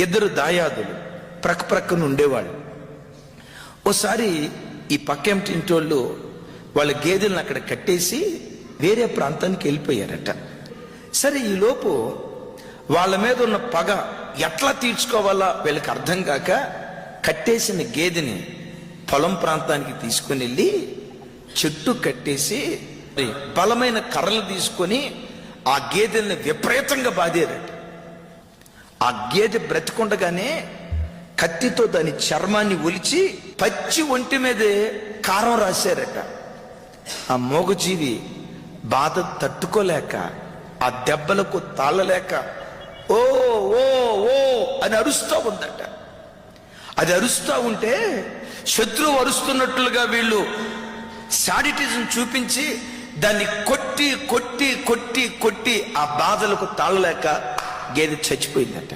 ఇద్దరు దాయాదులు ప్రక్కన ఉండేవాళ్ళు. ఓసారి ఈ పక్కింటి ఇంటోళ్ళు వాళ్ళ గేదెలను అక్కడ కట్టేసి వేరే ప్రాంతానికి వెళ్ళిపోయారట. సరే, ఈలోపు వాళ్ళ మీద ఉన్న పగ ఎట్లా తీర్చుకోవాలా వీళ్ళకి అర్థం కాక కట్టేసిన గేదెని పొలం ప్రాంతానికి తీసుకుని వెళ్ళి చెట్టు కట్టేసి బలమైన కర్రలు తీసుకొని ఆ గేదెల్ని విపరీతంగా బాధారట. ఆ గేదె బ్రతికుండగానే కత్తితో దాని చర్మాన్ని ఒలిచి పచ్చి ఒంటి మీదే కారం రాశారట. ఆ మూగజీవి బాధ తట్టుకోలేక, ఆ దెబ్బలకు తాళలేక ఓ ఓ ఓ అని అరుస్తూ ఉందట. అది అరుస్తూ ఉంటే శత్రువు అరుస్తున్నట్లుగా వీళ్ళు శాడిటిజం చూపించి దాన్ని కొట్టి కొట్టి కొట్టి కొట్టి ఆ బాధలకు తాళలేక గేదె చచ్చిపోయిందట.